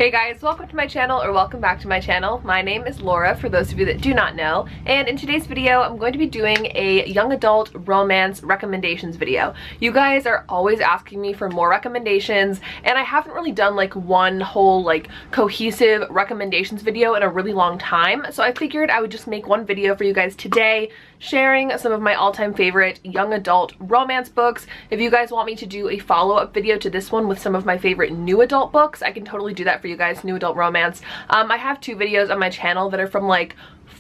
Hey guys, welcome to my channel, or welcome back to my channel. My name is Laura, for those of you that do not know, and in today's video I'm going to be doing a young adult romance recommendations video. You guys are always asking me for more recommendations, and I haven't really done like one whole like cohesive recommendations video in a really long time, so I figured I would just make one video for you guys today, sharing some of my all-time favorite young adult romance books. If you guys want me to do a follow-up video to this one with some of my favorite new adult books, I can totally do that for you guys, new adult romance. I have two videos on my channel that are from like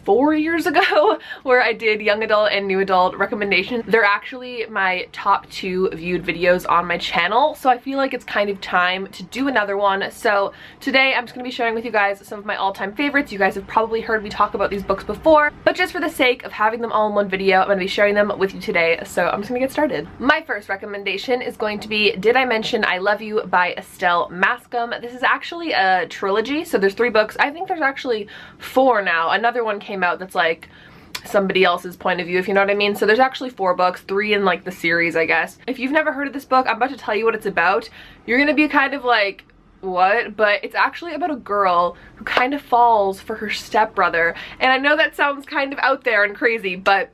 4 years ago where I did young adult and new adult recommendations. They're actually my top 2 viewed videos on my channel, so I feel like it's kind of time to do another one. So today I'm just going to be sharing with you guys some of my all-time favorites. You guys have probably heard me talk about these books before, but just for the sake of having them all in one video, I'm going to be sharing them with you today, so I'm just going to get started. My first recommendation is going to be Did I Mention I Love You by Estelle Mascom. This is actually a trilogy, so there's 3 books. I think there's actually 4 now. Another one came out that's like somebody else's point of view, if you know what I mean. So there's actually 4 books, 3 in like the series, I guess. If you've never heard of this book, I'm about to tell you what it's about. You're gonna be kind of like, what? But it's actually about a girl who kind of falls for her stepbrother. And I know that sounds kind of out there and crazy, but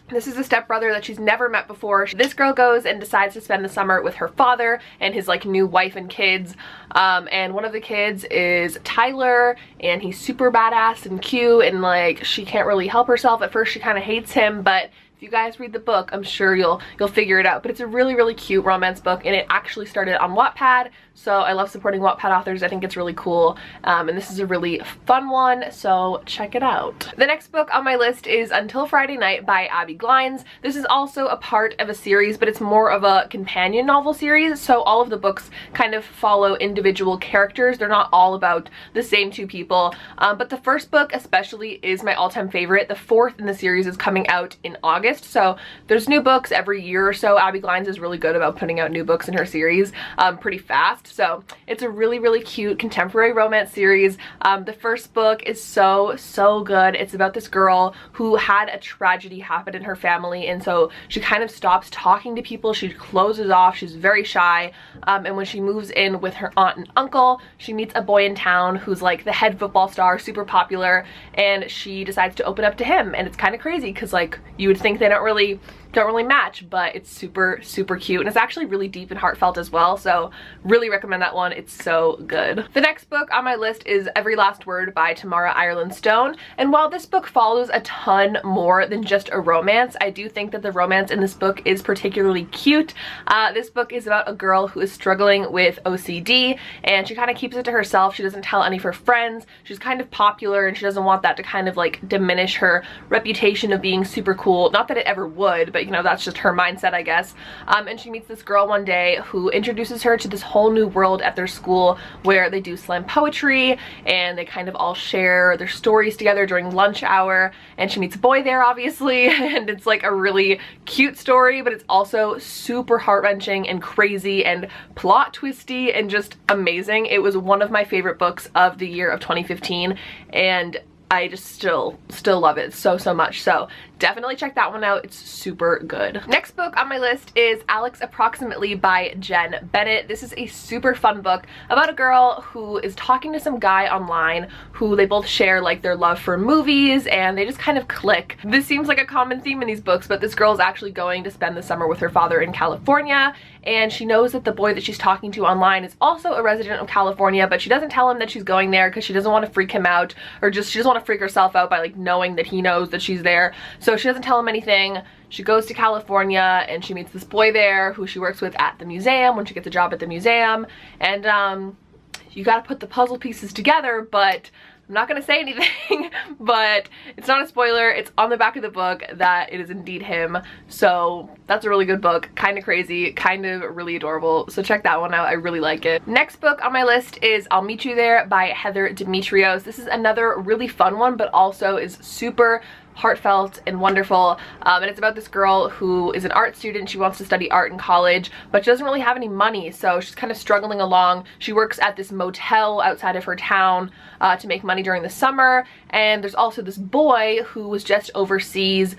this is a stepbrother that she's never met before. This girl goes and decides to spend the summer with her father and his like new wife and kids. And one of the kids is Tyler, and he's super badass and cute, and like she can't really help herself. At first she kind of hates him, but if you guys read the book, I'm sure you'll figure it out. But it's a really cute romance book, and it actually started on Wattpad, so I love supporting Wattpad authors. I think it's really cool, and this is a really fun one, so check it out. The next book on my list is Until Friday Night by Abby Glines. This is also a part of a series, but it's more of a companion novel series, so all of the books kind of follow individual characters. They're not all about the same 2 people, but the first book especially is my all-time favorite. The 4th in the series is coming out in August. So there's new books every year or so. Abby Glines is really good about putting out new books in her series pretty fast. So it's a really cute contemporary romance series. The first book is so good. It's about this girl who had a tragedy happen in her family, and so she kind of stops talking to people. She closes off. She's very shy, and when she moves in with her aunt and uncle, she meets a boy in town who's like the head football star, super popular, and she decides to open up to him. And it's kind of crazy because like you would think they don't really match, but it's super cute, and it's actually really deep and heartfelt as well, so really recommend that one. It's so good. The next book on my list is Every Last Word by Tamara Ireland Stone, and while this book follows a ton more than just a romance, I do think that the romance in this book is particularly cute. This book is about a girl who is struggling with OCD, and she kind of keeps it to herself. She doesn't tell any of her friends. She's kind of popular, and she doesn't want that to kind of like diminish her reputation of being super cool. Not that it ever would, but you know, that's just her mindset, I guess. And she meets this girl one day who introduces her to this whole new world at their school where they do slam poetry, and they kind of all share their stories together during lunch hour, and she meets a boy there, obviously, and it's like a really cute story, but it's also super heart-wrenching and crazy and plot twisty and just amazing. It was one of my favorite books of the year of 2015, and I just still love it so much. So definitely check that one out. It's super good. Next book on my list is Alex Approximately by Jen Bennett. This is a super fun book about a girl who is talking to some guy online who they both share like their love for movies, and they just kind of click. This seems like a common theme in these books, but this girl is actually going to spend the summer with her father in California, and she knows that the boy that she's talking to online is also a resident of California, but she doesn't tell him that she's going there because she doesn't want to freak him out, or just she doesn't want to freak herself out by like knowing that he knows that she's there. So she doesn't tell him anything. She goes to California, and she meets this boy there who she works with at the museum when she gets a job at the museum, and you gotta put the puzzle pieces together, but I'm not gonna say anything, but it's not a spoiler. It's on the back of the book that it is indeed him. So that's a really good book. Kind of crazy, kind of really adorable. So check that one out. I really like it. Next book on my list is I'll Meet You There by Heather Demetrios. This is another really fun one, but also is super heartfelt and wonderful. And it's about this girl who is an art student. She wants to study art in college, but she doesn't really have any money, so she's kind of struggling along. She works at this motel outside of her town to make money during the summer, and there's also this boy who was just overseas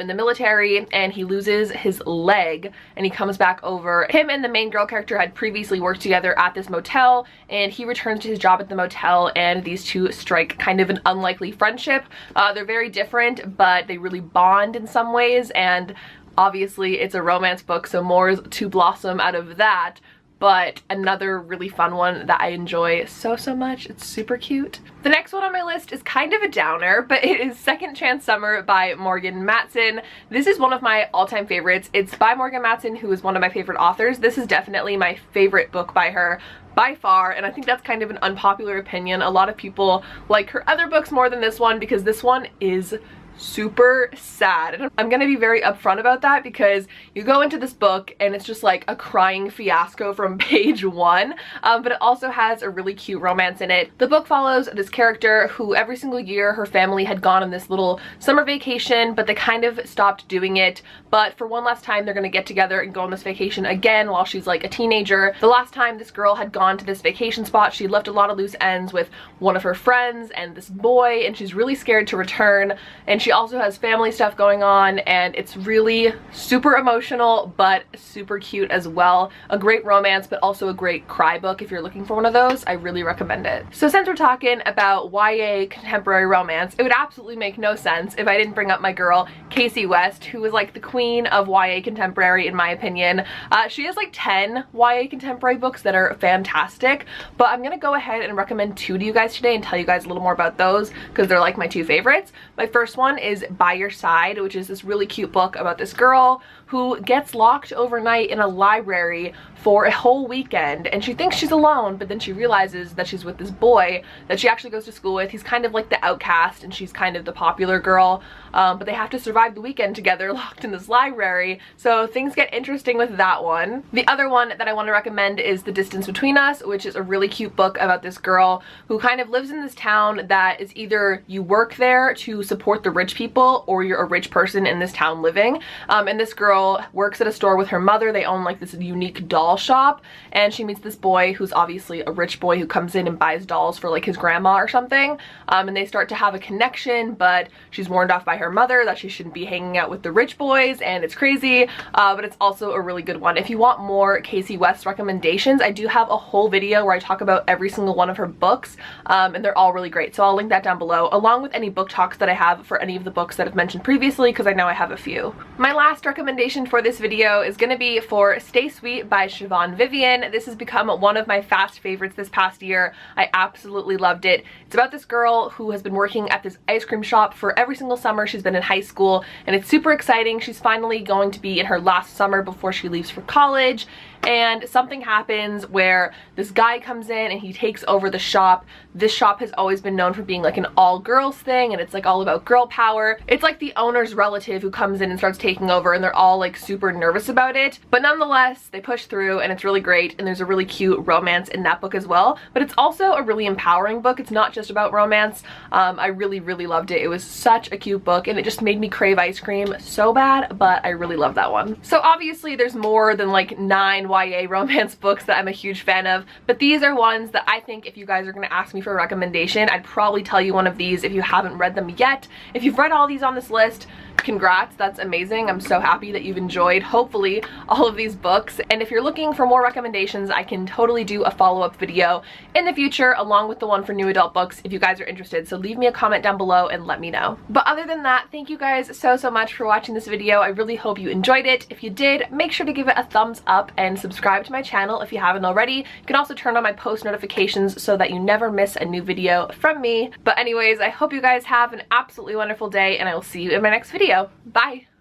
in the military, and he loses his leg and he comes back over. Him and the main girl character had previously worked together at this motel, and he returns to his job at the motel, and these two strike kind of an unlikely friendship. They're very different, but they really bond in some ways, and obviously it's a romance book, so more is to blossom out of that. But another really fun one that I enjoy so much. It's super cute. The next one on my list is kind of a downer, but it is Second Chance Summer by Morgan Matson. This is one of my all-time favorites. It's by Morgan Matson, who is one of my favorite authors. This is definitely my favorite book by her by far, and I think that's kind of an unpopular opinion. A lot of people like her other books more than this one because this one is super sad. And I'm gonna be very upfront about that because you go into this book and it's just like a crying fiasco from page one, but it also has a really cute romance in it. The book follows this character who every single year her family had gone on this little summer vacation, but they kind of stopped doing it. But for one last time they're gonna get together and go on this vacation again while she's like a teenager. The last time this girl had gone to this vacation spot, she left a lot of loose ends with one of her friends and this boy, and she's really scared to return. And she also has family stuff going on, and it's really super emotional but super cute as well. A great romance, but also a great cry book. If you're looking for one of those, I really recommend it. So since we're talking about YA contemporary romance, it would absolutely make no sense if I didn't bring up my girl Kasie West, who is like the queen of YA contemporary in my opinion. She has like 10 YA contemporary books that are fantastic, but I'm gonna go ahead and recommend 2 to you guys today and tell you guys a little more about those because they're like my 2 favorites. My first one is By Your Side, which is this really cute book about this girl who gets locked overnight in a library for a whole weekend, and she thinks she's alone, but then she realizes that she's with this boy that she actually goes to school with. He's kind of like the outcast and she's kind of the popular girl, but they have to survive the weekend together locked in this library, so things get interesting with that one. The other one that I want to recommend is The Distance Between Us, which is a really cute book about this girl who kind of lives in this town that is either you work there to support the rich people or you're a rich person in this town living, and this girl works at a store with her mother. They own like this unique doll shop, and she meets this boy who's obviously a rich boy who comes in and buys dolls for like his grandma or something, and they start to have a connection, but she's warned off by her mother that she shouldn't be hanging out with the rich boys, and it's crazy, but it's also a really good one. If you want more Kasie West recommendations, I do have a whole video where I talk about every single one of her books, and they're all really great, so I'll link that down below along with any book talks that I have for any of the books that I've mentioned previously, because I know I have a few. My last recommendation for this video is going to be for Stay Sweet by Siobhan Vivian. This has become one of my fast favorites this past year. I absolutely loved it. It's about this girl who has been working at this ice cream shop for every single summer she's been in high school, and it's super exciting. She's finally going to be in her last summer before she leaves for college, and something happens where this guy comes in and he takes over the shop. This shop has always been known for being like an all-girls thing, and it's like all about girl power. It's like the owner's relative who comes in and starts taking over, and they're all like super nervous about it, but nonetheless they push through, and it's really great, and there's a really cute romance in that book as well. But it's also a really empowering book. It's not just about romance. I really loved it. It was such a cute book, and it just made me crave ice cream so bad, but I really love that one. So obviously there's more than like 9 YA romance books that I'm a huge fan of, but these are ones that I think if you guys are going to ask me for a recommendation, I'd probably tell you one of these if you haven't read them yet. If you've read all these on this list, congrats, that's amazing. I'm so happy that you've enjoyed, hopefully, all of these books. And if you're looking for more recommendations, I can totally do a follow-up video in the future along with the one for new adult books if you guys are interested. So leave me a comment down below and let me know. But other than that, thank you guys so much for watching this video. I really hope you enjoyed it. If you did, make sure to give it a thumbs up and subscribe to my channel if you haven't already. You can also turn on my post notifications so that you never miss a new video from me. But anyways, I hope you guys have an absolutely wonderful day, and I will see you in my next video. Bye!